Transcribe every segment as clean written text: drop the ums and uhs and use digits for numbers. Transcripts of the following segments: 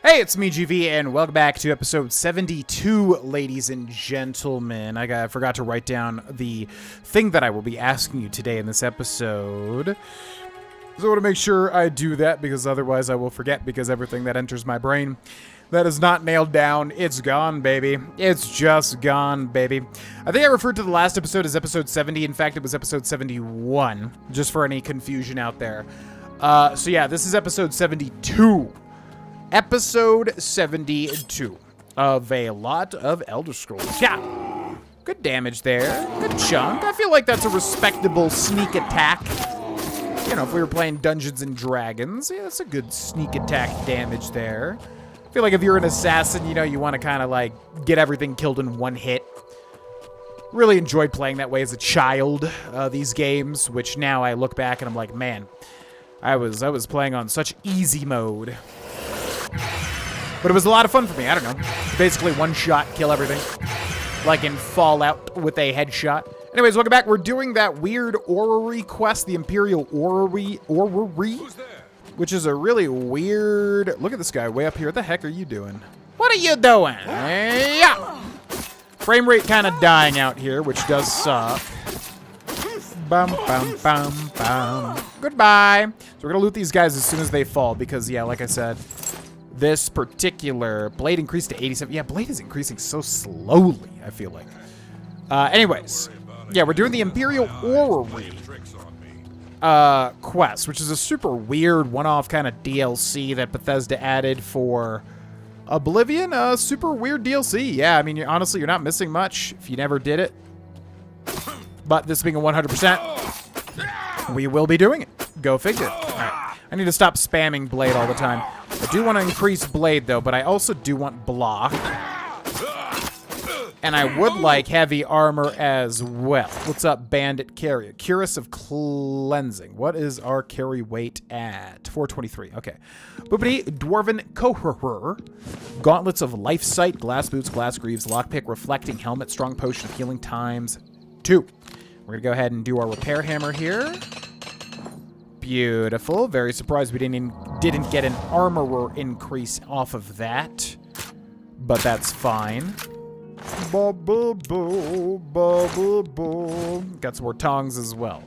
Hey, it's me, GV, and welcome back to episode 72, ladies and gentlemen. I forgot to write down the thing that I will be asking you today in this episode. So I want to make sure I do that, because otherwise I will forget, because everything that enters my brain that is not nailed down, it's gone, baby. It's just gone, baby. I think I referred to the last episode as episode 70. In fact, it was episode 71, just for any confusion out there. So yeah, this is episode 72. Episode 72 of a lot of Elder Scrolls. Yeah, good damage there. Good chunk. I feel like that's a respectable sneak attack. You know, if we were playing Dungeons and Dragons, yeah, that's a good sneak attack damage there. I feel like if you're an assassin, you know, you want to kind of like get everything killed in one hit. Really enjoyed playing that way as a child, these games, which now I look back and I'm like, man, I was playing on such easy mode. But it was a lot of fun for me. I don't know. Basically one shot, kill everything. Like in Fallout with a headshot. Anyways, welcome back. We're doing that weird orrery quest, the Imperial Orrery, which is a really weird... Look at this guy way up here. What the heck are you doing? What are you doing? Yeah. Frame rate kind of dying out here, which does suck. Bum, bum, bum, bum. Goodbye. So we're going to loot these guys as soon as they fall because, yeah, like I said... This particular blade increased to 87. Yeah, blade is increasing so slowly, I feel like. Anyways, yeah, we're doing the Imperial Orrery quest, which is a super weird one-off kind of DLC that Bethesda added for Oblivion. Super weird DLC. Yeah, I mean, honestly, you're not missing much if you never did it. But this being a 100%, we will be doing it. Go figure. All right. I need to stop spamming blade all the time. I do want to increase blade, though, but I also do want block. And I would like heavy armor as well. What's up, bandit carrier? Cuirass of cleansing. What is our carry weight at? 423. Okay. Boopity, dwarven cohoror. Gauntlets of life sight, glass boots, glass greaves, lockpick, reflecting helmet, strong potion of healing times 2. We're going to go ahead and do our repair hammer here. Beautiful. Very surprised we didn't get an armorer increase off of that. But that's fine. Got some more tongs as well.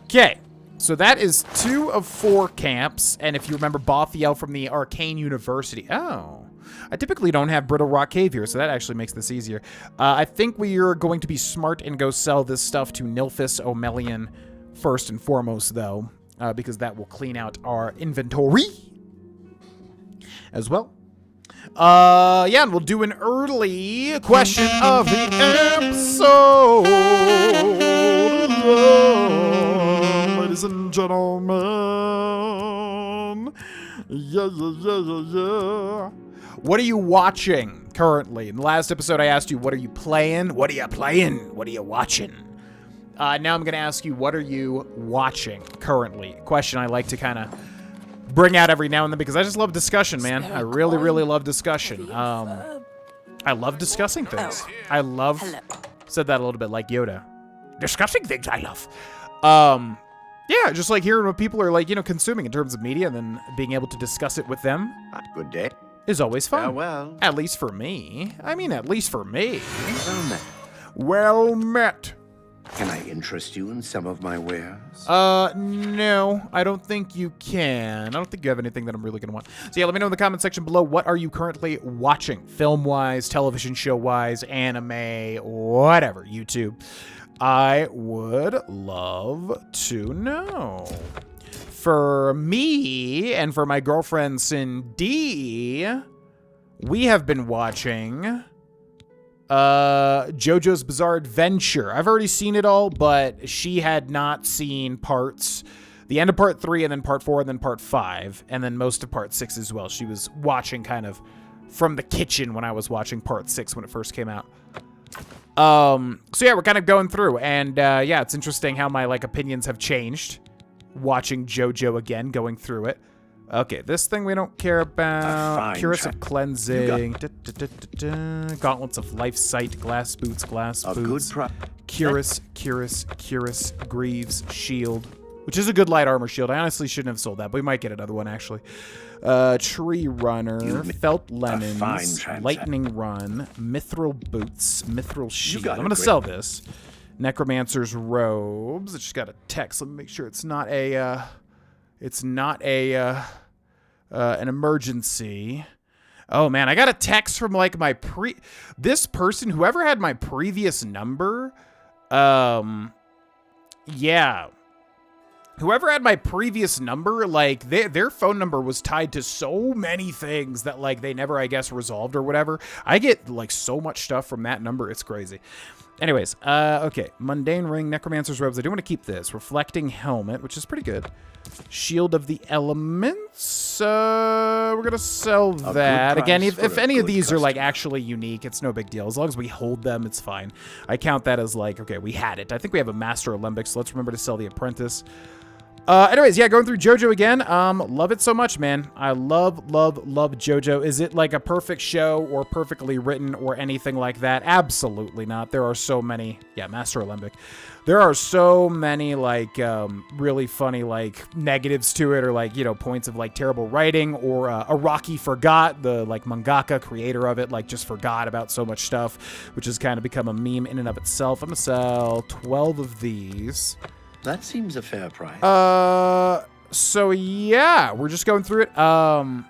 Okay. So that is 2 of 4 camps. And if you remember Bothiel from the Arcane University. Oh. I typically don't have Brittle Rock Cave here, so that actually makes this easier. I think we are going to be smart and go sell this stuff to Nilphys O'Melion first and foremost, though. Because that will clean out our inventory as well. Yeah, and we'll do an early question of the episode. Ladies and gentlemen. Yeah. What are you watching currently? In the last episode, I asked you, what are you playing? What are you playing? What are you watching? Now I'm going to ask you, what are you watching currently? A question I like to kind of bring out every now and then because I just love discussion, man. I really, really love discussion. I love discussing things. I love... Said that a little bit like Yoda. Discussing things I love. Yeah, just like hearing what people are like, you know, consuming in terms of media and then being able to discuss it with them. Good day. Is always fun. Well. At least for me. I mean, at least for me. Well met. Well met. Can I interest you in some of my wares? No, I don't think you can. I don't think you have anything that I'm really going to want. So yeah, let me know in the comment section below, what are you currently watching? Film-wise, television show-wise, anime, whatever, YouTube. I would love to know. For me, and for my girlfriend Cindy, we have been watching... JoJo's Bizarre Adventure. I've already seen it all, but she had not seen the end of part 3 and then part 4 and then part 5 and then most of part 6 as well. She was watching kind of from the kitchen when I was watching part 6 when it first came out. So yeah, we're kind of going through and, yeah, it's interesting how my, like, opinions have changed watching JoJo again, going through it. Okay, this thing we don't care about. Cuirass of cleansing. Gauntlets of life sight. Glass boots. Glass boots. Cuirass. Greaves. Shield. which is a good light armor shield. I honestly shouldn't have sold that, but we might get another one, actually. Tree Runner, Felt Lemons, Lightning Run, Mithril Boots, Mithril Shield. I'm going to sell this. Necromancer's Robes. I just got a text. Let me make sure it's not a... an emergency. Oh man, I got a text from like my this person, whoever had my previous number. Yeah. Whoever had my previous number, like their phone number was tied to so many things that like they never, I guess, resolved or whatever. I get like so much stuff from that number. It's crazy. Anyways, okay. Mundane Ring, Necromancer's Robes. I do want to keep this. Reflecting Helmet, which is pretty good. Shield of the Elements. We're going to sell that. Again, if any of these are like actually unique, it's no big deal. As long as we hold them, it's fine. I count that as like, okay, we had it. I think we have a Master Alembic, so let's remember to sell the Apprentice. Anyways, yeah, going through JoJo again. Love it so much, man. I love JoJo. Is it like a perfect show or perfectly written or anything like that? Absolutely not. There are so many, yeah, Master Alembic. There are so many like really funny like negatives to it, or like, you know, points of like terrible writing, or Araki forgot, the like mangaka creator of it, like just forgot about so much stuff, which has kind of become a meme in and of itself. I'm gonna sell 12 of these. That seems a fair price. So yeah, we're just going through it. But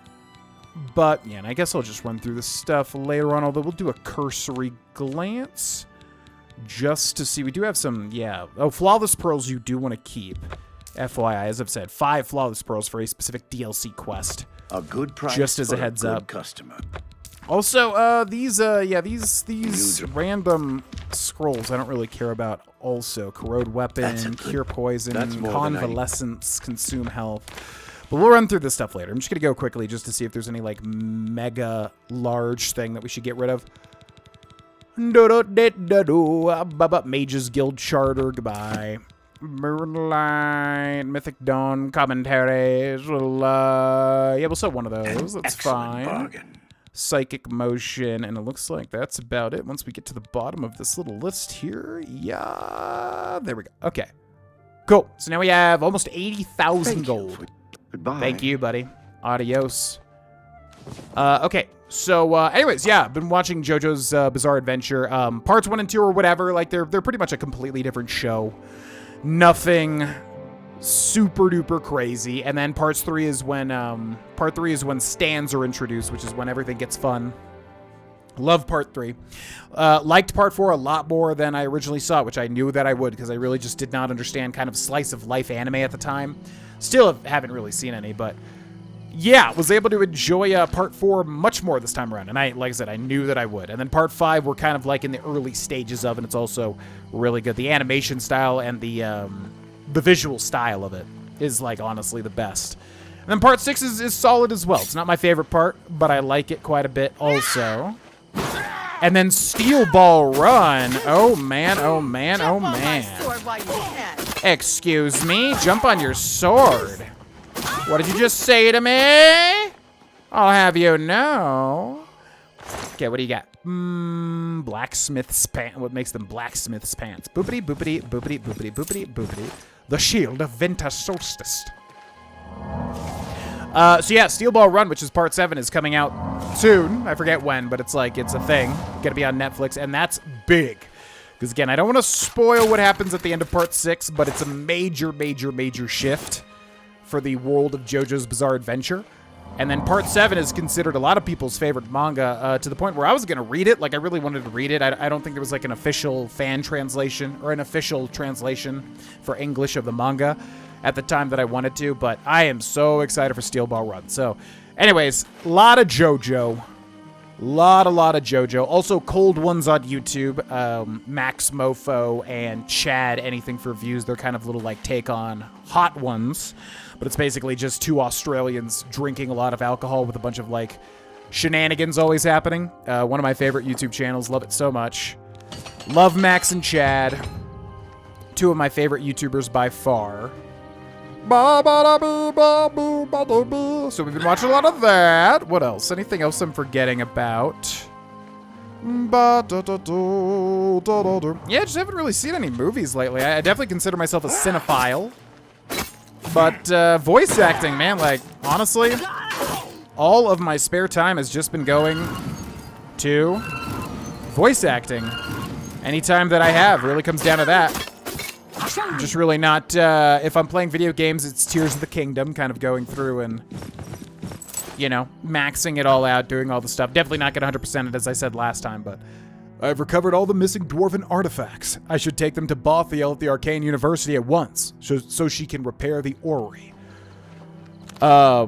yeah, and I guess I'll just run through this stuff later on, although we'll do a cursory glance just to see. We do have some, yeah. Oh, Flawless Pearls you do want to keep. FYI, as I've said, 5 Flawless Pearls for a specific DLC quest. A good price just as for a heads good up. Customer. Also, these random scrolls I don't really care about. Also, Corrode Weapon, Cure Poison, Convalescence, Consume Health. But we'll run through this stuff later. I'm just going to go quickly just to see if there's any, like, mega large thing that we should get rid of. Mages Guild Charter, goodbye. Moonlight, Mythic Dawn, commentaries. Yeah, we'll sell one of those. That's fine. Bargain. Psychic Motion, and it looks like that's about it. Once we get to the bottom of this little list here, yeah, there we go. Okay, cool. So now we have almost 80,000 gold. Goodbye. Thank you, buddy. Adios. Okay, so anyways, yeah, I've been watching JoJo's Bizarre Adventure. Parts 1 and 2 or whatever, like they're pretty much a completely different show. Nothing super duper crazy. And then part 3 is when stands are introduced, which is when everything gets fun. Love part 3. Liked part 4 a lot more than I originally saw, which I knew that I would, because I really just did not understand kind of slice of life anime at the time. Still haven't really seen any, but yeah, was able to enjoy part 4 much more this time around. And like I said, I knew that I would. And then part 5 we're kind of like in the early stages of, and it's also really good. The animation style and the visual style of it is like honestly the best. And then part 6 is solid as well. It's not my favorite part, but I like it quite a bit also. And then Steel Ball Run. Oh man, oh man, oh man. Excuse me, jump on your sword. What did you just say to me? I'll have you know. Okay, what do you got? Blacksmith's pants. What makes them blacksmith's pants? Boopity, boopity, boopity, boopity, boopity, boopity. The Shield of Winter Solstice. So yeah, Steel Ball Run, which is part 7, is coming out soon. I forget when, but it's like, it's a thing. Gonna be on Netflix, and that's big. Because again, I don't want to spoil what happens at the end of part 6, but it's a major, major, major shift for the world of JoJo's Bizarre Adventure. And then part 7 is considered a lot of people's favorite manga, to the point where I was going to read it. Like, I really wanted to read it. I don't think there was, like, an official fan translation or an official translation for English of the manga at the time that I wanted to. But I am so excited for Steel Ball Run. So, anyways, a lot of JoJo. Lot of JoJo. Also, cold ones on YouTube. Max Mofo and Chad, Anything for Views. They're kind of little, like, take on hot ones. But it's basically just 2 Australians drinking a lot of alcohol with a bunch of, like, shenanigans always happening. One of my favorite YouTube channels. Love it so much. Love Max and Chad. 2 of my favorite YouTubers by far. So we've been watching a lot of that. What else? Anything else I'm forgetting about? Yeah, just haven't really seen any movies lately. I definitely consider myself a cinephile. But voice acting, man, like, honestly, all of my spare time has just been going to voice acting. Anytime that I have really comes down to that. I'm just really not, if I'm playing video games, it's Tears of the Kingdom, kind of going through and, you know, maxing it all out, doing all the stuff. Definitely not going to 100% it, as I said last time, but I've recovered all the missing dwarven artifacts. I should take them to Bothiel at the Arcane University at once, so she can repair the orrery. Yeah,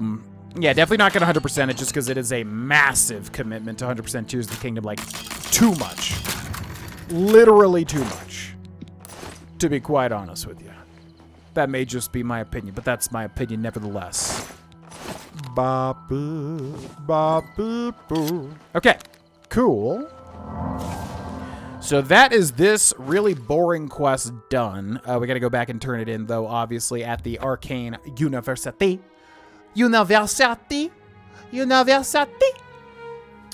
definitely not going to 100% it, just because it is a massive commitment to 100% Tears of the Kingdom, like, too much. Literally too much, to be quite honest with you. That may just be my opinion, but that's my opinion nevertheless. Okay, cool. So that is this really boring quest done. We gotta go back and turn it in, though, obviously, at the Arcane University. University.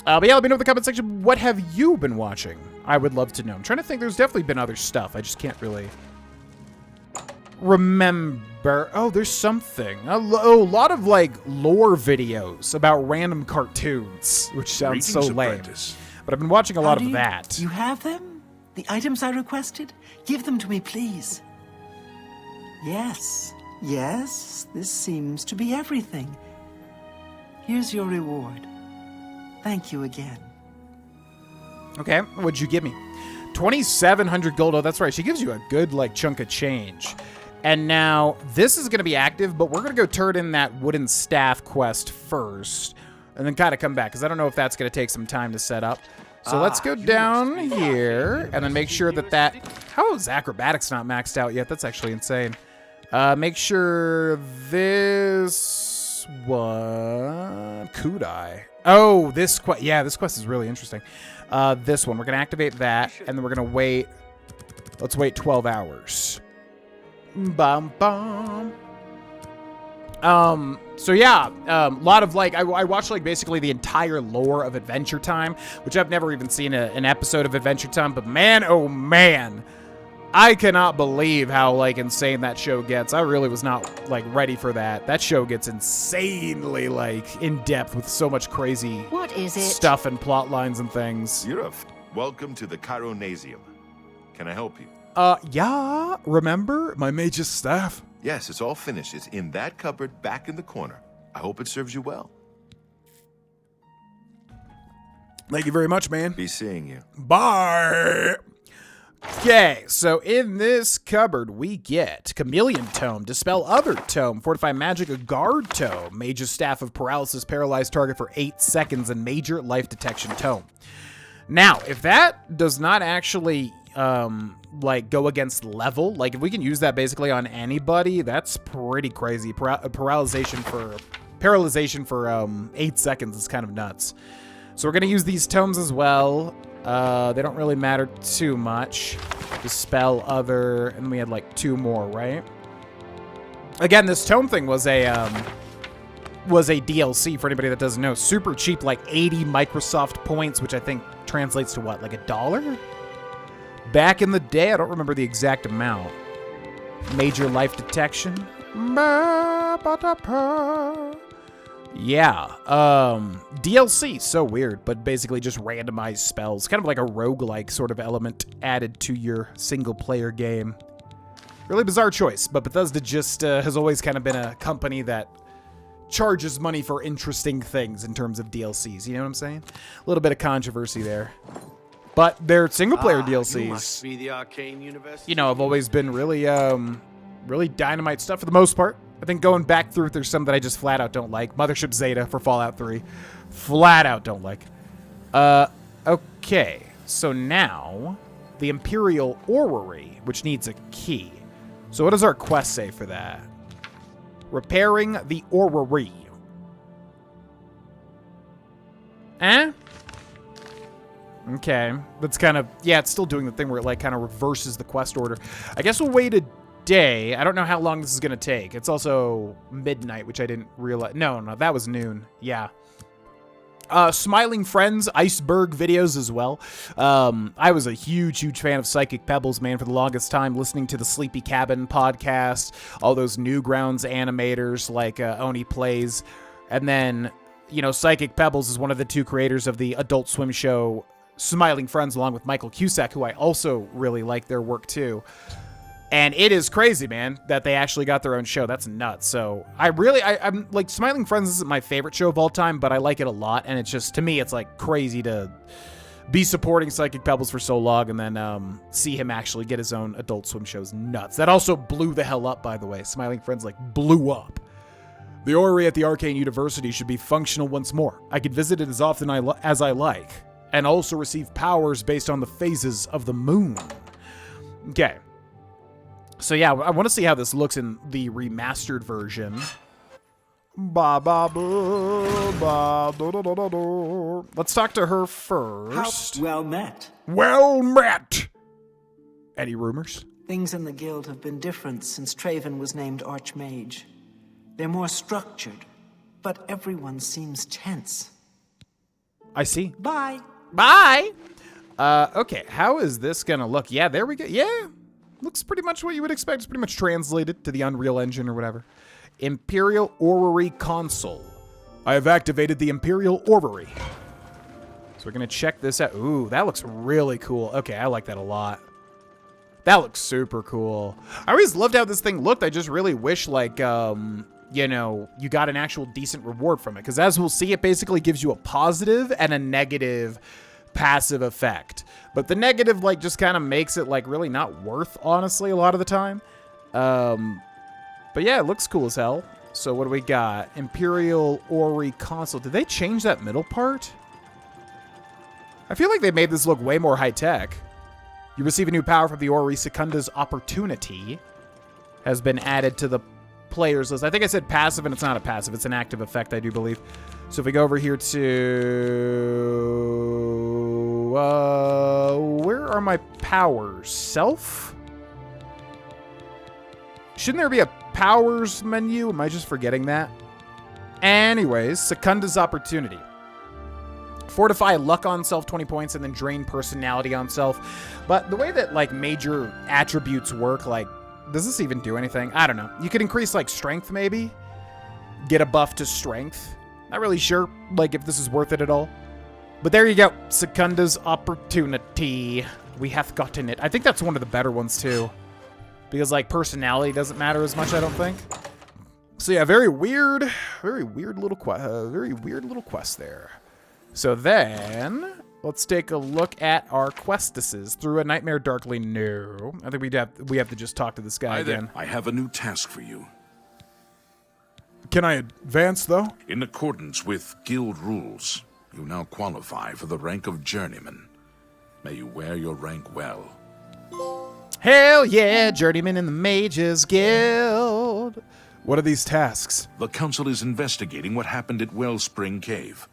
But yeah, let me know in the comment section, what have you been watching? I would love to know. I'm trying to think. There's definitely been other stuff. I just can't really remember. Oh, there's something. A lot of, like, lore videos about random cartoons, which sounds so lame. But I've been watching a lot of that. You have them? The items I requested? Give them to me, please. Yes. Yes, this seems to be everything. Here's your reward. Thank you again. Okay, what'd you give me? 2,700 gold. Oh, that's right. She gives you a good, like, chunk of change. And now, this is going to be active, but we're going to go turn in that wooden staff quest first, and then kind of come back, because I don't know if that's going to take some time to set up. So let's go down here, and then make sure that How is acrobatics not maxed out yet? That's actually insane. Make sure this one... Kudai. Oh, this quest. Yeah, this quest is really interesting. This one. We're going to activate that, and then we're going to wait. Let's wait 12 hours. Bum, bum. So yeah, a lot of, like, I watched, like, basically the entire lore of Adventure Time, which I've never even seen an episode of Adventure Time, but man, oh man, I cannot believe how, like, insane that show gets. I really was not, like, ready for that. That show gets insanely, like, in-depth with so much crazy stuff and plot lines and things. Yurif, welcome to the Chironasium. Can I help you? Yeah, remember my mage's staff? Yes, it's all finished. It's in that cupboard back in the corner. I hope it serves you well. Thank you very much, man. Be seeing you. Bye! Okay, so in this cupboard, we get Chameleon Tome, Dispel Other Tome, Fortify Magic, a Guard Tome, Mage's Staff of Paralysis, Paralyzed Target for 8 seconds, and Major Life Detection Tome. Now, if that does not actually, like, go against level, like, if we can use that basically on anybody, that's pretty crazy. Paralyzation for 8 seconds is kind of nuts. So we're going to use these tomes as well. They don't really matter too much. Dispel Other, and we had like 2 more, right? Again, this tome thing was a DLC for anybody that doesn't know. Super cheap, like 80 Microsoft points, which I think translates to what, like $1? Back in the day, I don't remember the exact amount. Major Life Detection. Yeah, DLC, so weird, but basically just randomized spells. Kind of like a roguelike sort of element added to your single-player game. Really bizarre choice, but Bethesda just has always kind of been a company that charges money for interesting things in terms of DLCs, you know what I'm saying? A little bit of controversy there. But their single-player DLCs, You must be the Arcane University. you know, have always been really, really dynamite stuff for the most part. I think going back through it, there's some that I just flat out don't like. Mothership Zeta for Fallout 3. Flat out don't like. Okay. So now, the Imperial Orrery, which needs a key. So what does our quest say for that? Repairing the Orrery. Eh? Okay. That's kind of, yeah, it's still doing the thing where it, like, kind of reverses the quest order. I guess we'll wait a day. I don't know how long this is going to take. It's also midnight, which I didn't realize. No, that was noon. Yeah. Smiling Friends, Iceberg videos as well. I was a huge fan of Psychic Pebbles, man, for the longest time, listening to the Sleepy Cabin podcast, all those Newgrounds animators like Oni Plays. And then, you know, Psychic Pebbles is one of the two creators of the Adult Swim show Smiling Friends, along with Michael Cusack, who I also really like their work too. And it is crazy, man, that they actually got their own show. That's nuts. So I'm like, Smiling Friends isn't my favorite show of all time, but I like it a lot. And it's just, to me, it's like crazy to be supporting Psychic Pebbles for so long and then see him actually get his own Adult Swim shows. Nuts. That also blew the hell up, by the way. Smiling Friends like blew up. The orrery at the Arcane University should be functional once more. I could visit it as often as I like, and also receive powers based on the phases of the moon. Okay. So yeah, I want to see how this looks in the remastered version. Let's talk to her first. How well met. Well met! Any rumors? Things in the guild have been different since Traven was named Archmage. They're more structured, but everyone seems tense. I see. Bye. Bye! Okay, how is this gonna look? Yeah, there we go. Yeah. Looks pretty much what you would expect. It's pretty much translated to the Unreal Engine or whatever. Imperial Orrery Console. I have activated the Imperial Orrery. So we're going to check this out. Ooh, that looks really cool. Okay, I like that a lot. That looks super cool. I always loved how this thing looked. I just really wish, like, you know, you got an actual decent reward from it. Because as we'll see, it basically gives you a positive and a negative passive effect. But the negative, like, just kind of makes it, like, really not worth, honestly, a lot of the time. But yeah, it looks cool as hell. So what do we got? Imperial Orrery Console. Did they change that middle part? I feel like they made this look way more high-tech. You receive a new power from the Orrery. Secunda's Opportunity has been added to the players list. I think I said passive, and it's not a passive. It's an active effect, I do believe. So if we go over here to... where are my powers? Self? Shouldn't there be a powers menu? Am I just forgetting that? Anyways, Secunda's Opportunity. Fortify luck on self, 20 points, and then drain personality on self. But the way that, like, major attributes work, like, does this even do anything? I don't know. You could increase, like, strength, maybe? Get a buff to strength. Not really sure, like, if this is worth it at all. But there you go. Secunda's Opportunity. We hath gotten it. I think that's one of the better ones, too. Because, like, personality doesn't matter as much, I don't think. So, yeah, very weird little quest there. So then, let's take a look at our questesses. Through a Nightmare Darkly. No. I think we have to just talk to this guy again. I have a new task for you. Can I advance, though? In accordance with guild rules, you now qualify for the rank of journeyman. May you wear your rank well. Hell yeah, journeyman in the Mages Guild. What are these tasks? The council is investigating what happened at Wellspring Cave.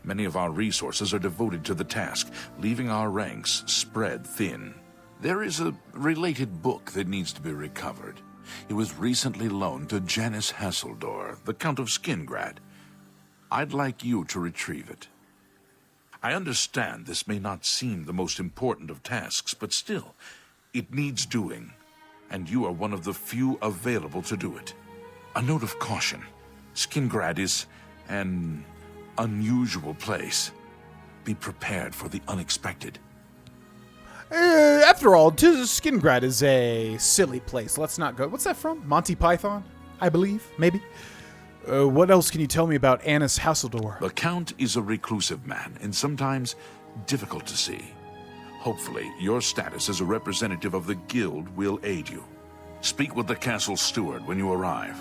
Many of our resources are devoted to the task, leaving our ranks spread thin. There is a related book that needs to be recovered. It was recently loaned to Janice Hasseldor, the Count of Skingrad. I'd like you to retrieve it. I understand this may not seem the most important of tasks, but still, it needs doing, and you are one of the few available to do it. A note of caution. Skingrad is an unusual place. Be prepared for the unexpected. After all, Skingrad is a silly place. Let's not go. What's that from? Monty Python, I believe, maybe. What else can you tell me about Annis Hasseldor? The Count is a reclusive man, and sometimes difficult to see. Hopefully, your status as a representative of the guild will aid you. Speak with the castle steward when you arrive.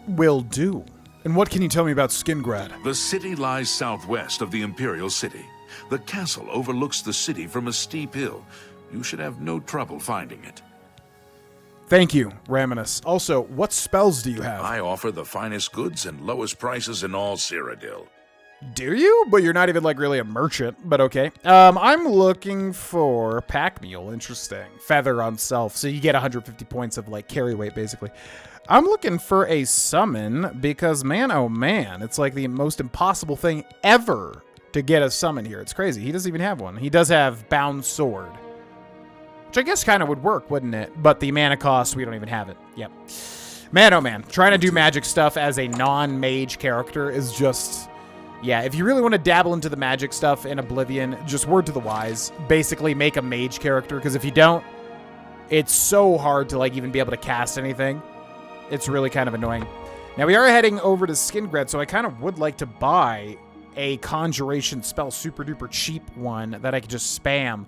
Will do. And what can you tell me about Skingrad? The city lies southwest of the Imperial City. The castle overlooks the city from a steep hill. You should have no trouble finding it. Thank you, Raminus. Also, what spells do you have? I offer the finest goods and lowest prices in all Cyrodiil. Do you? But you're not even, like, really a merchant, but okay. I'm looking for Pack Mule. Interesting. Feather on self. So you get 150 points of, like, carry weight, basically. I'm looking for a summon because, man, oh man, it's like the most impossible thing ever to get a summon here. It's crazy. He doesn't even have one. He does have Bound Sword, which I guess kind of would work, wouldn't it? But the mana cost, we don't even have it. Yep. Man, oh man, trying to do magic stuff as a non-mage character is just... Yeah, if you really want to dabble into the magic stuff in Oblivion, just word to the wise, basically make a mage character, because if you don't, it's so hard to like even be able to cast anything. It's really kind of annoying. Now we are heading over to Skingrad, so I kind of would like to buy a conjuration spell, super duper cheap one that I could just spam,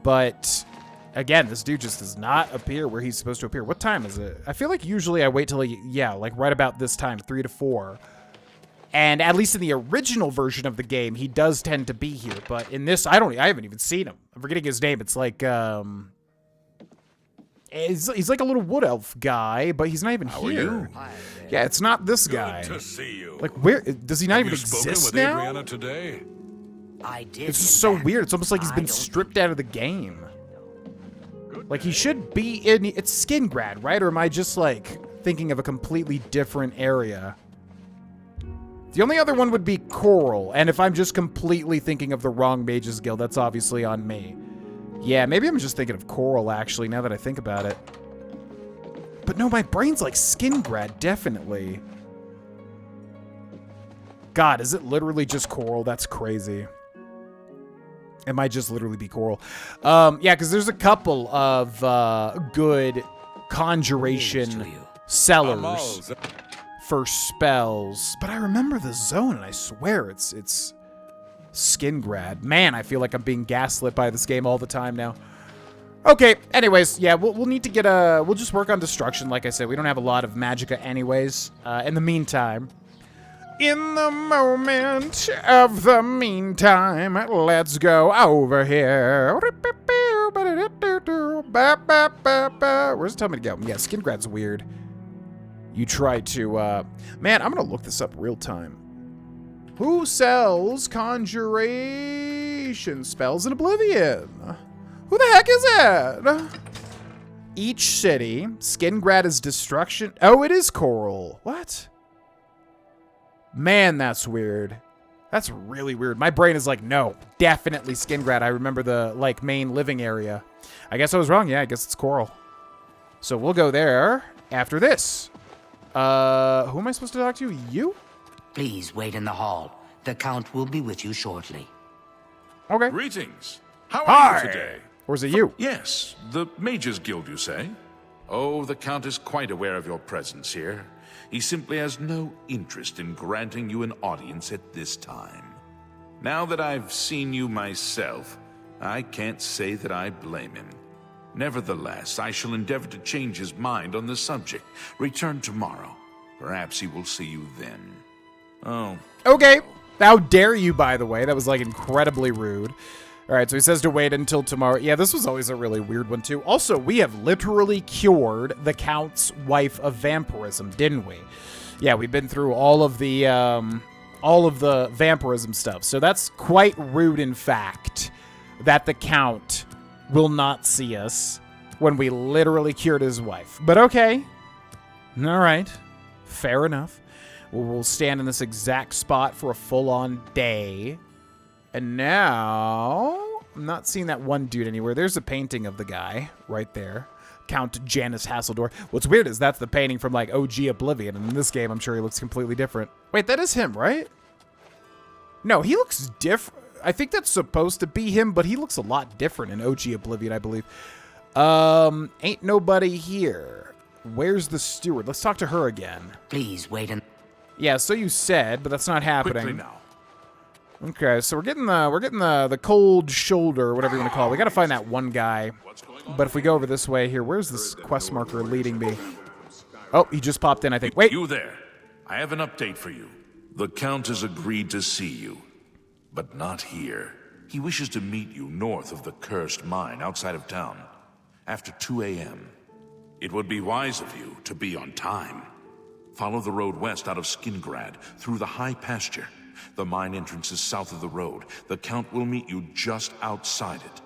but again, this dude just does not appear where he's supposed to appear. What time is it? I feel like usually I wait till like right about this time, 3 to 4. And at least in the original version of the game, he does tend to be here. But in this, I haven't even seen him. I'm forgetting his name. It's like, he's like a little wood elf guy, but he's not even here. How are you? Yeah, it's not this guy. Good to see you. Like, where does he not even Have you spoken exist with now? Adriana today? I did. It's just so weird. It's almost like he's been stripped out of the game. Like, he should be in... It's Skingrad, right? Or am I just, like, thinking of a completely different area? The only other one would be Coral, and if I'm just completely thinking of the wrong Mages Guild, that's obviously on me. Yeah, maybe I'm just thinking of Coral, actually, now that I think about it. But no, my brain's like Skingrad, definitely. God, is it literally just Coral? That's crazy. It might just literally be Coral. Yeah, because there's a couple of good conjuration sellers for spells. But I remember the zone, and I swear it's Skingrad. Man, I feel like I'm being gaslit by this game all the time now. Okay, anyways, yeah, we'll need to get we'll just work on destruction. Like I said, we don't have a lot of magicka anyways. In the meantime, let's go over here. Where's it telling me to go? Yeah, Skingrad's weird. You try to, man, I'm gonna look this up real time. Who sells conjuration spells in Oblivion? Who the heck is it? Each city. Skingrad is destruction. Oh, it is Coral. What? Man, that's weird. That's really weird. My brain is like, no, definitely Skingrad. I remember the, like, main living area. I guess I was wrong. Yeah, I guess it's Coral. So we'll go there after this. Who am I supposed to talk to? You? Please wait in the hall. The Count will be with you shortly. Okay. Greetings. How are you today? Or is it you? Yes, the Mages Guild, you say? Oh, the Count is quite aware of your presence here. He simply has no interest in granting you an audience at this time. Now that I've seen you myself, I can't say that I blame him. Nevertheless, I shall endeavor to change his mind on the subject. Return tomorrow. Perhaps he will see you then. Oh. Okay. How dare you, by the way. That was, like, incredibly rude. All right, so he says to wait until tomorrow. Yeah, this was always a really weird one, too. Also, we have literally cured the Count's wife of vampirism, didn't we? Yeah, we've been through all of the vampirism stuff. So that's quite rude, in fact, that the Count will not see us when we literally cured his wife. But okay. All right. Fair enough. We'll stand in this exact spot for a full-on day. And now, I'm not seeing that one dude anywhere. There's a painting of the guy right there. Count Janus Hasseldor. What's weird is that's the painting from, like, OG Oblivion. And in this game, I'm sure he looks completely different. Wait, that is him, right? No, he looks different. I think that's supposed to be him, but he looks a lot different in OG Oblivion, I believe. Ain't nobody here. Where's the steward? Let's talk to her again. Please wait in... Yeah, so you said, but that's not happening. Quickly now. Okay, so we're getting the cold shoulder, whatever you want to call it. We gotta find that one guy. But if we go over this way here, where's this quest marker leading me? Oh, he just popped in, I think. Wait. You there. I have an update for you. The Count has agreed to see you, but not here. He wishes to meet you north of the cursed mine outside of town, after 2 a.m. It would be wise of you to be on time. Follow the road west out of Skingrad, through the high pasture. The mine entrance is south of the road. The Count will meet you just outside it.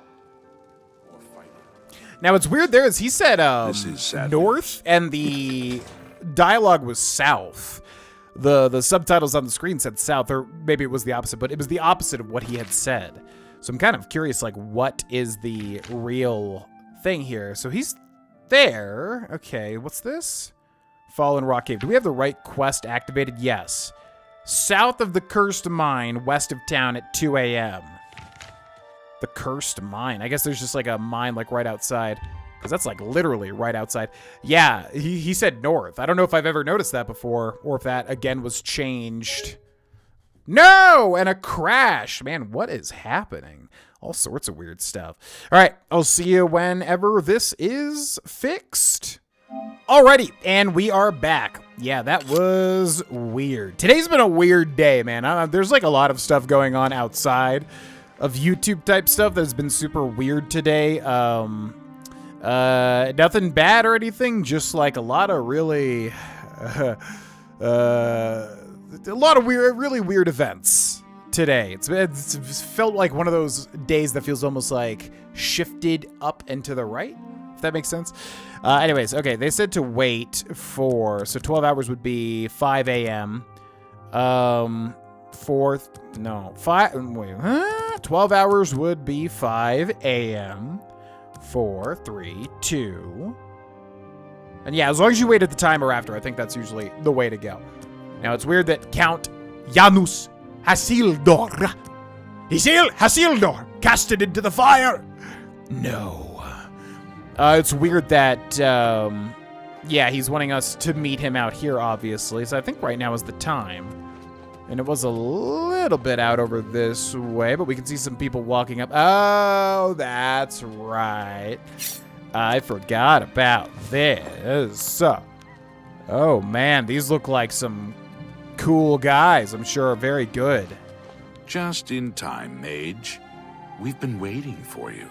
Now, what's weird there is he said This is sad north, and the dialogue was south. The subtitles on the screen said south, or maybe it was the opposite, but it was the opposite of what he had said. So I'm kind of curious, like, what is the real thing here? So he's there. Okay, what's this? Fallen Rock Cave. Do we have the right quest activated? Yes. South of the Cursed Mine, west of town at 2 a.m. The Cursed Mine. I guess there's just like a mine like right outside. Because that's like literally right outside. Yeah, he said north. I don't know if I've ever noticed that before. Or if that, again, was changed. No! And a crash. Man, what is happening? All sorts of weird stuff. All right, I'll see you whenever this is fixed. Alrighty, and we are back. Yeah, that was weird. Today's been a weird day, man. There's like a lot of stuff going on outside of YouTube type stuff that's been super weird today. Nothing bad or anything, just like a lot of really, a lot of weird, really weird events today. It's felt like one of those days that feels almost like shifted up and to the right, if that makes sense. Anyways, okay, they said to wait for, so 12 hours would be 5 a.m. 12 hours would be 5 a.m. 4, 3, 2. And yeah, as long as you wait at the timer after, I think that's usually the way to go. Now, it's weird that Count Janus Hasildor casted into the fire. No. It's weird that, yeah, he's wanting us to meet him out here, obviously. So I think right now is the time. And it was a little bit out over this way, but we can see some people walking up. Oh, that's right. I forgot about this. Oh, man, these look like some cool guys. I'm sure are very good. Just in time, Mage. We've been waiting for you.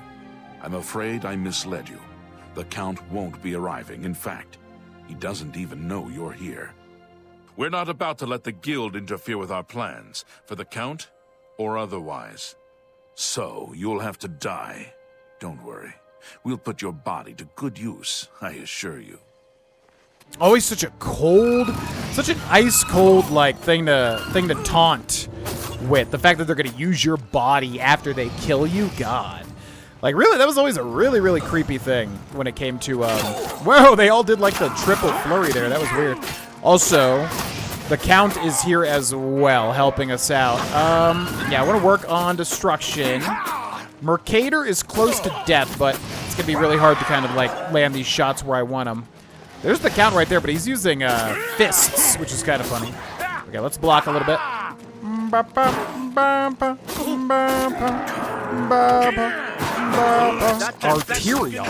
I'm afraid I misled you. The Count won't be arriving. In fact, he doesn't even know you're here. We're not about to let the Guild interfere with our plans, for the Count or otherwise. So, you'll have to die. Don't worry. We'll put your body to good use, I assure you. Always such a cold, such an ice-cold, like, thing to taunt with. The fact that they're going to use your body after they kill you, God. Like, really, that was always a really, really creepy thing when it came to, whoa, they all did, like, the triple flurry there. That was weird. Also, the Count is here as well, helping us out. Yeah, I want to work on destruction. Mercator is close to death, but it's going to be really hard to kind of, like, land these shots where I want them. There's the Count right there, but he's using, fists, which is kind of funny. Okay, let's block a little bit. Arteria.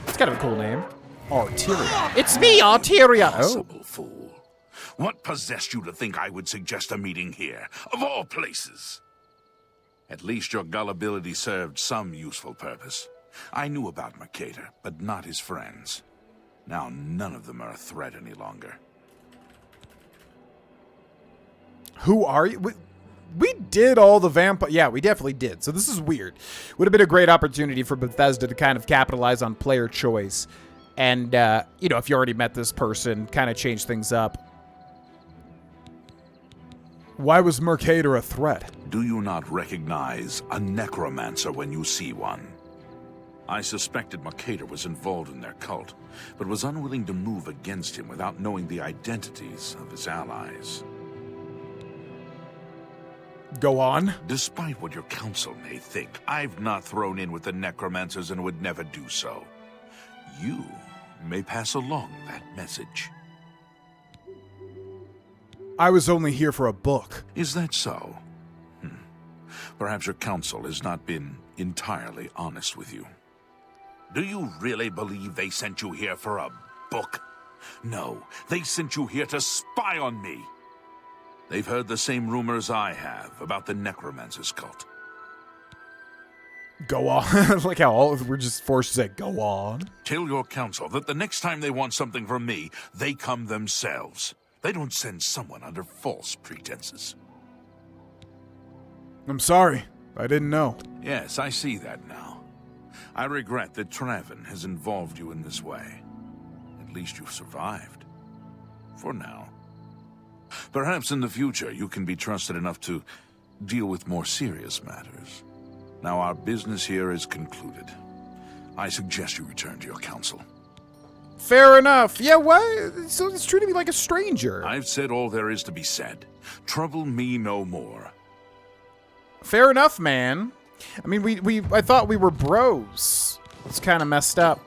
It's kind of a cool name. Arteria. It's me, Arteria. Possible fool. What possessed you to think I would suggest a meeting here, of all places? At least your gullibility served some useful purpose. I knew about Mercator, but not his friends. Now none of them are a threat any longer. Who are you? We did all the vampire... Yeah, we definitely did. So this is weird. Would have been a great opportunity for Bethesda to kind of capitalize on player choice. And, you know, if you already met this person, kind of change things up. Why was Mercator a threat? Do you not recognize a necromancer when you see one? I suspected Mercator was involved in their cult, but was unwilling to move against him without knowing the identities of his allies. Go on. Despite what your council may think, I've not thrown in with the necromancers and would never do so. You may pass along that message. I was only here for a book. Is that so? Perhaps your council has not been entirely honest with you. Do you really believe they sent you here for a book? No, they sent you here to spy on me. They've heard the same rumors I have about the Necromancer's cult. Go on. Like how all we're just forced to say, go on. Tell your council that the next time they want something from me, they come themselves. They don't send someone under false pretenses. I'm sorry. I didn't know. Yes, I see that now. I regret that Traven has involved you in this way. At least you've survived. for now. Perhaps in the future you can be trusted enough to deal with more serious matters. Now our business here is concluded. I suggest you return to your council. Fair enough. Yeah, what? So it's treating me like a stranger. I've said all there is to be said. Trouble me no more. Fair enough, man. I mean, I thought we were bros. It's kind of messed up.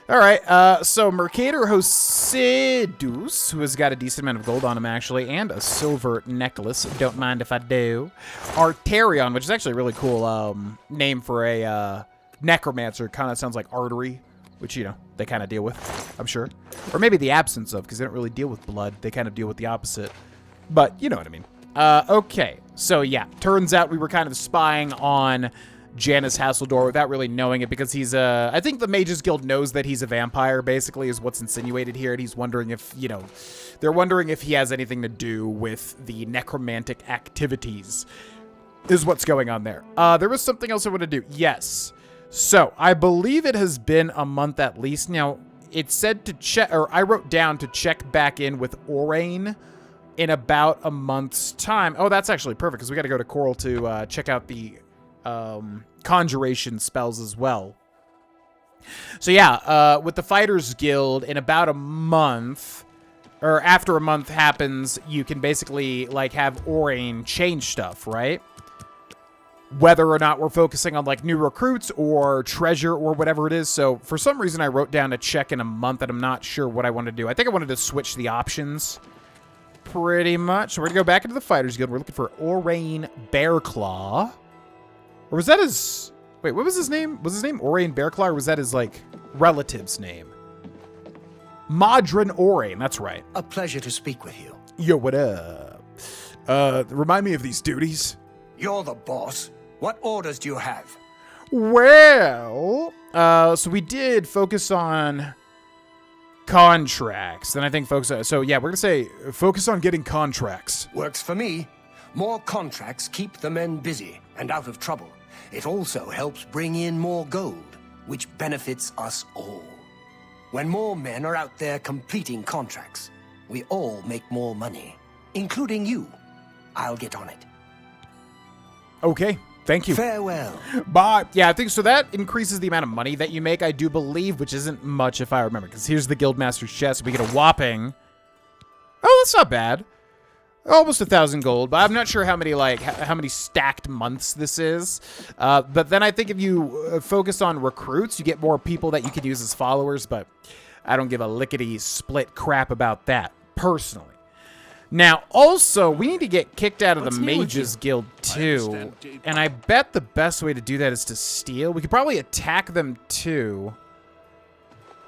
All right, so Mercator Hosidus, who has got a decent amount of gold on him, actually, and a silver necklace. Don't mind if I do. Arterion, which is actually a really cool name for a necromancer. Kind of sounds like artery, which, you know, they kind of deal with, I'm sure. Or maybe the absence of, because they don't really deal with blood. They kind of deal with the opposite. But you know what I mean. Okay, so yeah, turns out we were kind of spying on Janus Hasseldor without really knowing it, because he's I think the Mages Guild knows that he's a vampire, basically, is what's insinuated here, and he's wondering if, you know, they're wondering if he has anything to do with the necromantic activities, is what's going on there. There was something else I want to do. Yes. So, I believe it has been a month at least. Now, it said to check, or I wrote down to check back in with Orain in about a month's time. Oh, that's actually perfect, because we got to go to Coral to check out the conjuration spells as well. So yeah, with the Fighters Guild, in about a month, or after a month happens, you can basically, like, have Orain change stuff, right? Whether or not we're focusing on, like, new recruits or treasure or whatever it is. So for some reason I wrote down a check in a month, and I'm not sure what I want to do. I think I wanted to switch the options pretty much. So we're gonna go back into the Fighters Guild. We're looking for Orain Bearclaw. Or was that his... Wait, what was his name? Was his name Orain Bearclaw, or was that his, like, relative's name? Modron Orain, that's right. A pleasure to speak with you. Yo, what up? Remind me of these duties. You're the boss. What orders do you have? Well, so we did focus on contracts. Then I think focus on... So, yeah, we're going to say focus on getting contracts. Works for me. More contracts keep the men busy and out of trouble. It also helps bring in more gold, which benefits us all. When more men are out there completing contracts, we all make more money, including you. I'll get on it. Okay, thank you. Farewell. Bye. Yeah, I think so. That increases the amount of money that you make, I do believe, which isn't much if I remember, because here's the Guildmaster's chest. We get a whopping... Oh, that's not bad. Almost 1,000 gold, but I'm not sure how many, like, how many stacked months this is. But then I think if you focus on recruits, you get more people that you can use as followers, but I don't give a lickety-split crap about that, personally. Now, also, we need to get kicked out of the Mages Guild, too. And I bet the best way to do that is to steal. We could probably attack them, too.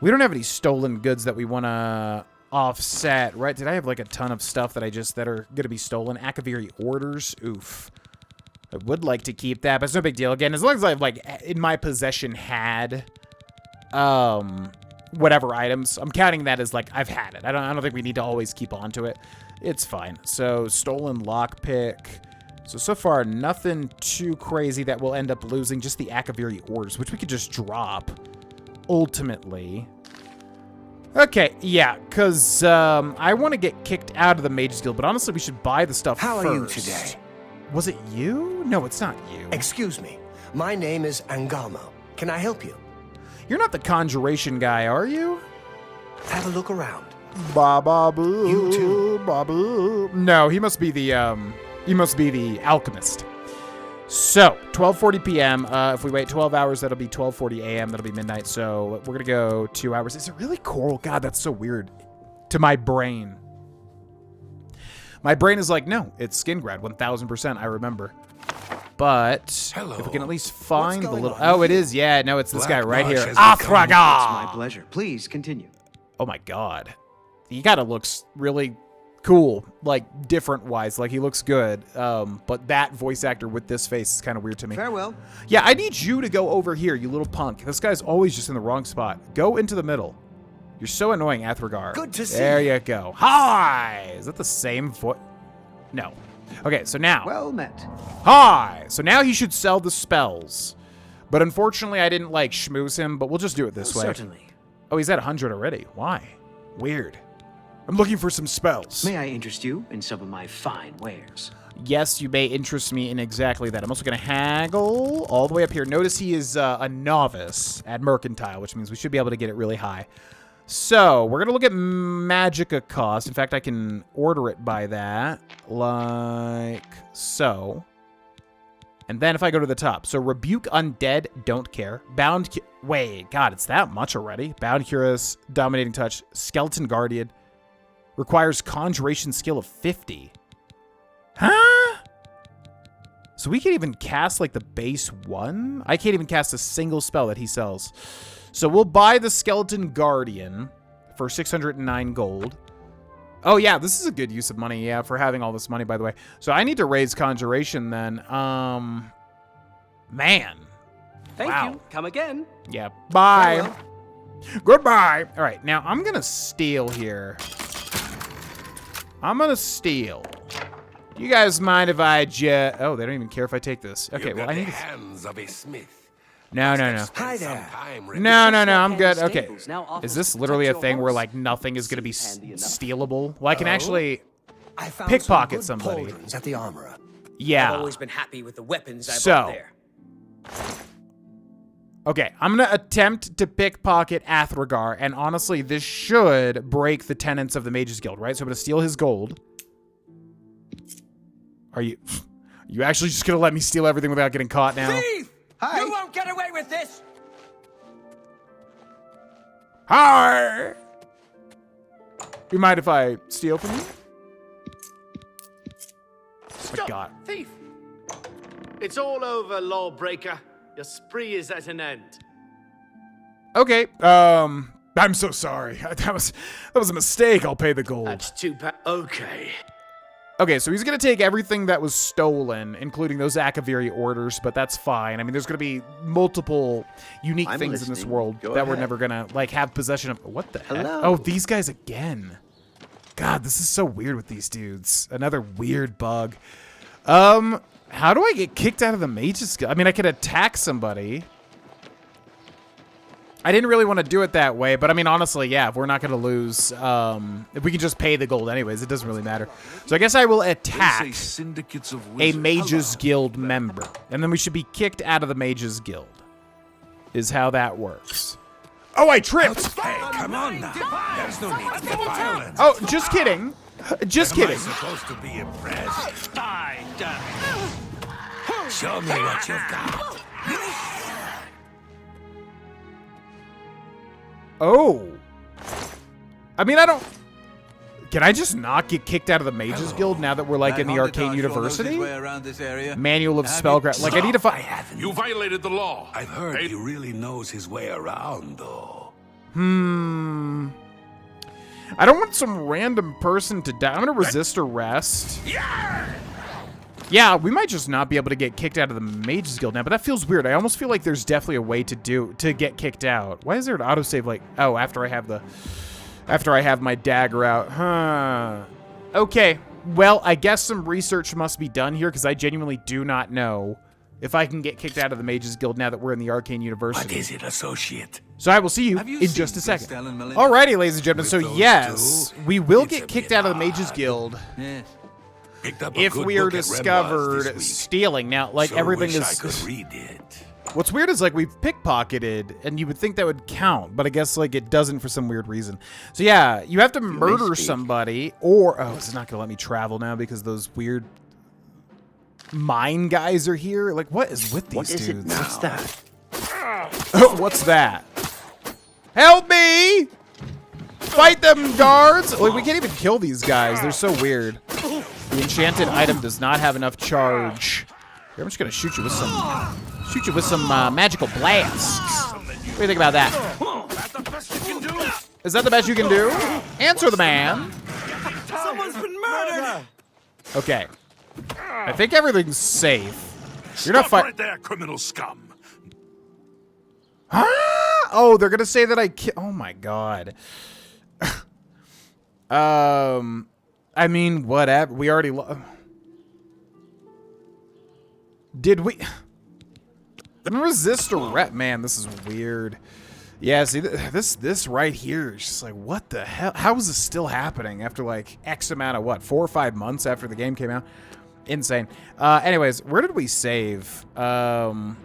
We don't have any stolen goods that we want to... offset, right? Did I have like a ton of stuff that are gonna be stolen? Akaviri orders, oof. I would like to keep that, but it's no big deal. Again, as long as I've like in my possession had whatever items, I'm counting that as like I've had it. I don't think we need to always keep on to it. It's fine. So stolen lockpick. So far nothing too crazy that we'll end up losing, just the Akaviri orders, which we could just drop ultimately. Okay, yeah, because I want to get kicked out of the Mages Guild, but honestly, we should buy the stuff How first. are you today? Was it you? No, it's not you. Excuse me. My name is Angamo. Can I help you? You're not the conjuration guy, are you? Have a look around. Ba-ba-boo. You too. Ba-boo. No, he must be the alchemist. So, 12:40 p.m. If we wait 12 hours, that'll be 12:40 a.m. That'll be midnight. So, we're going to go 2 hours. Is it really Coral? God, that's so weird to my brain. My brain is like, no, it's Skingrad, 1,000%. I remember. But Hello. if we can at least find the going little... on Oh, it here? is. Yeah, no, it's this guy Black right here. Marsh has become- It's my Athraga! pleasure. Please continue. Oh, my God. He kind of looks really... cool, like different wise, like he looks good, but that voice actor with this face is kind of weird to me. Farewell. Yeah, I need you to go over here, you little punk. This guy's always just in the wrong spot. Go into the middle. You're so annoying, Athragar. Good to see There you. you go. Hi! Is that the same foot? No. Okay, so now. Well met. Hi! So now he should sell the spells. But unfortunately, I didn't, like, schmooze him, but we'll just do it this way. Certainly. Oh, he's at 100 already. Why? Weird. I'm looking for some spells. May I interest you in some of my fine wares? Yes, you may interest me in exactly that. I'm also going to haggle all the way up here. Notice he is a novice at Mercantile, which means we should be able to get it really high. So, we're going to look at Magicka cost. In fact, I can order it by that, like so. And then if I go to the top. So, Rebuke Undead, don't care. Bound... Wait, God, it's that much already. Bound Cuirass, Dominating Touch, Skeleton Guardian. Requires Conjuration skill of 50. Huh? So we can't even cast, like, the base one? I can't even cast a single spell that he sells. So we'll buy the Skeleton Guardian for 609 gold. Oh, yeah, this is a good use of money, yeah, for having all this money, by the way. So I need to raise Conjuration then. Man. Thank Wow. you. Come again. Yeah, bye. Farewell. Goodbye. All right, now I'm going to steal here. I'm going to steal. You guys mind if I just... Oh, they don't even care if I take this. Okay, well, I need... hands of a smith. No. Hi there. No, I'm good. Okay. Stables now offers Is this to literally a protect your thing where, horse. like, nothing is going to be Handy enough. stealable? Well, I can actually... I found Pickpocket some good somebody. pauldrons at the armorer. Yeah. I've always been happy with the weapons I So. bought there. Okay, I'm going to attempt to pickpocket Athragar, and honestly, this should break the tenets of the Mages Guild, right? So I'm going to steal his gold. Are you actually just going to let me steal everything without getting caught now? Thief! Hi. You won't get away with this! Hi! You mind if I steal from you? Stop, My God. thief! It's all over, lawbreaker. Your spree is at an end. Okay, I'm so sorry. That was a mistake. I'll pay the gold. That's too bad. Okay. Okay, so he's going to take everything that was stolen, including those Akaviri orders, but that's fine. I mean, there's going to be multiple unique I'm things in this listening. world Go that we're ahead. never going to, like, have possession of. What the heck? Hello. Oh, these guys again. God, this is so weird with these dudes. Another weird bug. How do I get kicked out of the Mages Guild? I mean, I could attack somebody. I didn't really want to do it that way, but I mean, honestly, yeah, if we're not going to lose, if we can just pay the gold anyways, it doesn't really matter. So I guess I will attack They say syndicates of a wizards. Mages Guild member, and then we should be kicked out of the Mages Guild, is how that works. Oh, I tripped! Hey, come on now. There's no need to get violent. Oh, just kidding. Just kidding. Supposed to be impressed. Show me what you've got. Oh. I mean, I don't... Can I just not get kicked out of the Mages Guild now that we're, like, in the Arcane University? Manual of Spellcraft. Like, I need to find... You violated the law. I've heard he really knows his way around, though. I don't want some random person to die. I'm going to resist arrest. Yeah, we might just not be able to get kicked out of the Mages Guild now, but that feels weird. I almost feel like there's definitely a way to get kicked out. Why is there an autosave like, oh, after I have my dagger out. Huh. Okay. Well, I guess some research must be done here because I genuinely do not know if I can get kicked out of the Mages Guild now that we're in the Arcane University. What is it, associate? So I will see you in just a second. Alrighty, ladies and gentlemen. So yes, we will get kicked out of the Mages Guild Picked up a if good we are book at Rembar's discovered this week. stealing. Now, like, Sure everything wish I is... could read it. What's weird is, like, we've pickpocketed, and you would think that would count, but I guess, like, it doesn't for some weird reason. So, yeah, you have to murder somebody, or... Oh, it's not going to let me travel now because those weird mine guys are here? Like, what is with these dudes? What's that? What's that? Help me! Fight them, guards! Like, we can't even kill these guys. They're so weird. The enchanted item does not have enough charge. Here, I'm just gonna shoot you with some magical blasts. What do you think about that? Is that the best you can do? Answer the man. Someone's been murdered! Okay. I think everything's safe. You're not Stop fighting. right there, criminal scum. Huh? Oh, they're gonna say that I oh my god. I mean, whatever. We already did we resist a rep? Man, this is weird. Yeah, see, this right here is just like, what the hell? How is this still happening after like X amount of what, 4 or 5 months after the game came out? Insane. Anyways, where did we save? Autosave,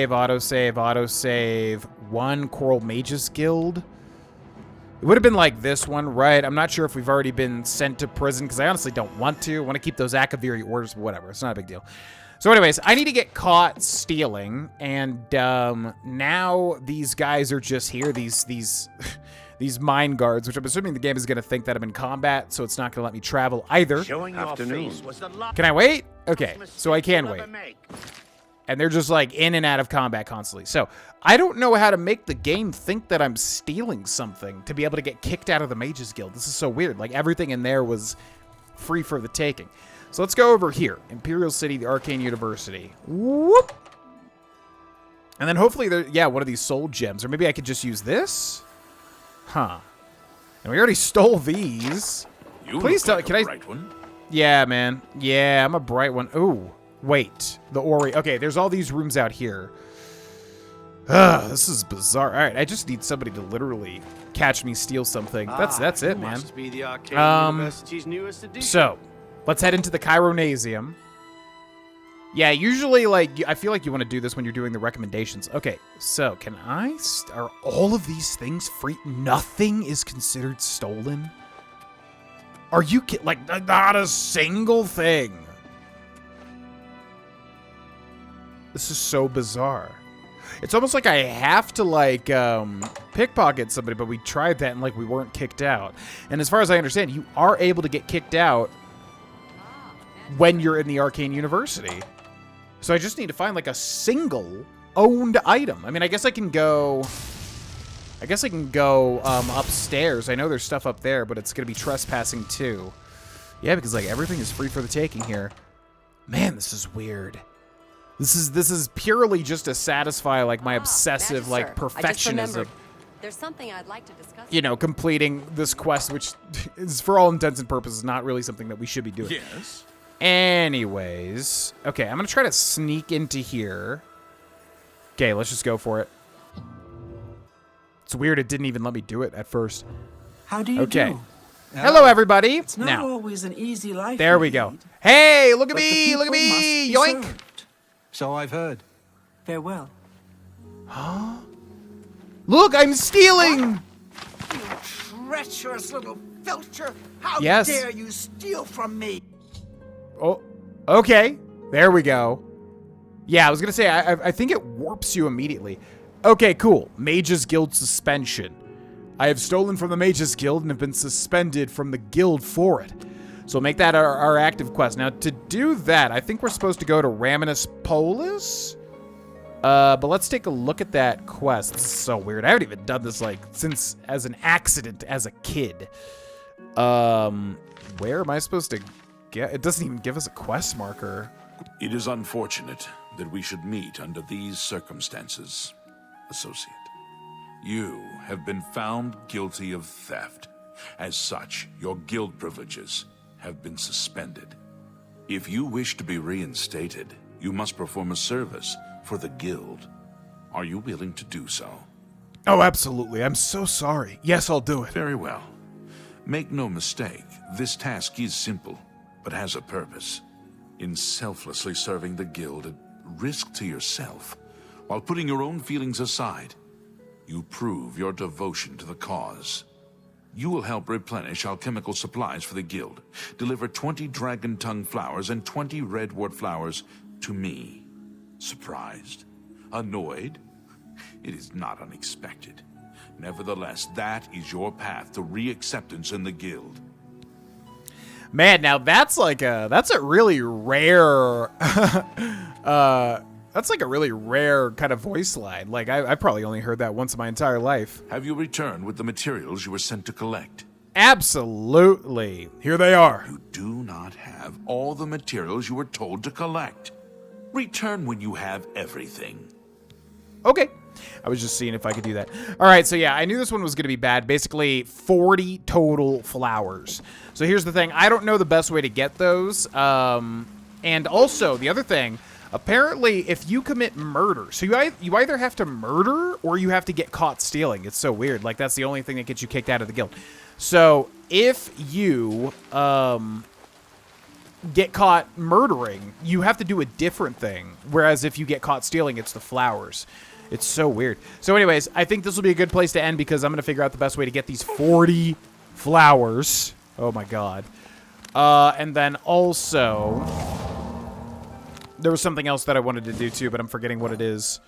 autosave, autosave. One Coral Mages Guild. It would have been like this one, right? I'm not sure if we've already been sent to prison because I honestly don't want to. I want to keep those Akaviri orders, but whatever. It's not a big deal. So anyways, I need to get caught stealing, and now these guys are just here, these mine guards, which I'm assuming the game is going to think that I'm in combat, so it's not going to let me travel either. Showing your face was the Can I wait? Okay, so I can wait. And they're just like in and out of combat constantly. So I don't know how to make the game think that I'm stealing something to be able to get kicked out of the Mages Guild. This is so weird. Like everything in there was free for the taking. So let's go over here. Imperial City, the Arcane University. Whoop! And then hopefully, one of these soul gems. Or maybe I could just use this? Huh. And we already stole these. Please tell me, can I... Bright one. Yeah, man. Yeah, I'm a bright one. Ooh. Wait. The Ori. Okay, there's all these rooms out here. This is bizarre. All right, I just need somebody to literally catch me steal something. That's it, man. Must be the Arcane University's newest edition. So, let's head into the Chironasium. Yeah, usually, like, I feel like you want to do this when you're doing the recommendations. Okay, so can I... Are all of these things free? Nothing is considered stolen? Are you kidding? Like, not a single thing. This is so bizarre. It's almost like I have to, like, pickpocket somebody, but we tried that and, like, we weren't kicked out. And as far as I understand, you are able to get kicked out when you're in the Arcane University. So I just need to find, like, a single owned item. I mean, I guess I can go upstairs. I know there's stuff up there, but it's going to be trespassing too. Yeah, because, like, everything is free for the taking here. Man, this is weird. This is purely just to satisfy, like, my obsessive, like, perfectionism. There's something I'd like to discuss. You know, completing this quest, which is, for all intents and purposes, not really something that we should be doing. Yes. Anyways. Okay, I'm going to try to sneak into here. Okay, let's just go for it. It's weird it didn't even let me do it at first. How do you do? Hello, everybody. It's not always an easy life. There we go. Hey, look at me. Look at me. Yoink. Served. So I've heard. Farewell. Huh? Look, I'm stealing. You treacherous little filcher! How Yes. dare you steal from me? Oh, okay. There we go. Yeah, I was going to say, I think it warps you immediately. Okay, cool. Mages Guild suspension. I have stolen from the Mages Guild and have been suspended from the guild for it. So make that our active quest. Now, to do that, I think we're supposed to go to Raminus Polis. But let's take a look at that quest. This is so weird. I haven't even done this, like, since as an accident as a kid. Where am I supposed to get? It doesn't even give us a quest marker. It is unfortunate that we should meet under these circumstances, Associate. You have been found guilty of theft. As such, your guild privileges have been suspended. If you wish to be reinstated, you must perform a service for the guild. Are you willing to do so? Oh, absolutely. I'm so sorry. Yes, I'll do it. Very well. Make no mistake, this task is simple, but has a purpose. In selflessly serving the guild at risk to yourself, while putting your own feelings aside, you prove your devotion to the cause. You will help replenish alchemical supplies for the guild, deliver 20 dragon tongue flowers and 20 redwort flowers to me. Surprised? Annoyed? It is not unexpected. Nevertheless, that is your path to re-acceptance in the guild. Man, now that's a really rare that's like a really rare kind of voice line. Like I probably only heard that once in my entire life. Have you returned with the materials you were sent to collect? Absolutely. Here they are. You do not have all the materials you were told to collect. Return when you have everything. Okay. I was just seeing if I could do that. All right, so yeah, I knew this one was going to be bad. Basically, 40 total flowers. So here's the thing. I don't know the best way to get those. And also, the other thing, Apparently, if you commit murder, so you either have to murder or you have to get caught stealing. It's so weird. Like, that's the only thing that gets you kicked out of the guild. So if you get caught murdering, you have to do a different thing. Whereas if you get caught stealing, it's the flowers. It's so weird. So anyways, I think this will be a good place to end because I'm going to figure out the best way to get these 40 flowers. Oh my god. And then also, there was something else that I wanted to do too, but I'm forgetting what it is.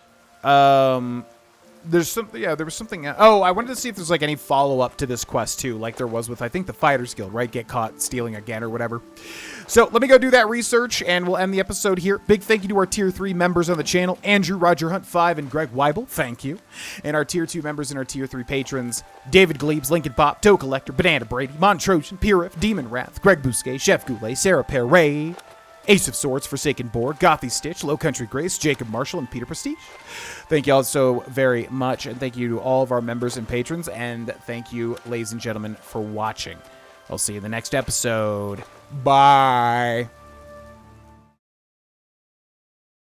There's something, yeah, there was something. Oh, I wanted to see if there's like any follow-up to this quest too, like there was with, I think, the Fighters Guild, right? Get caught stealing again or whatever. So let me go do that research and we'll end the episode here. Big thank you to our Tier 3 members on the channel, Andrew, Roger Hunt 5, and Greg Weibel. Thank you. And our Tier 2 members and our Tier 3 patrons, David Glebes, Lincoln Pop, Toe Collector, Banana Brady, Montrojan, Pirif, Demon Wrath, Greg Bousquet, Chef Goulet, Sarah Perret, Ace of Swords, Forsaken Boar, Gothy Stitch, Low Country Grace, Jacob Marshall, and Peter Prestige. Thank you all so very much, and thank you to all of our members and patrons, and thank you, ladies and gentlemen, for watching. I'll see you in the next episode. Bye.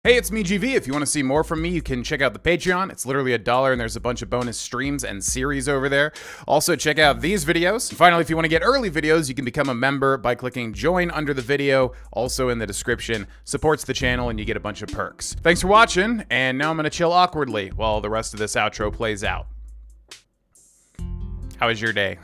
Hey, it's me, GV. If you want to see more from me, you can check out the Patreon. It's literally $1, and there's a bunch of bonus streams and series over there. Also, check out these videos. And finally, if you want to get early videos, you can become a member by clicking join under the video, also in the description. Supports the channel, and you get a bunch of perks. Thanks for watching, and now I'm going to chill awkwardly while the rest of this outro plays out. How was your day?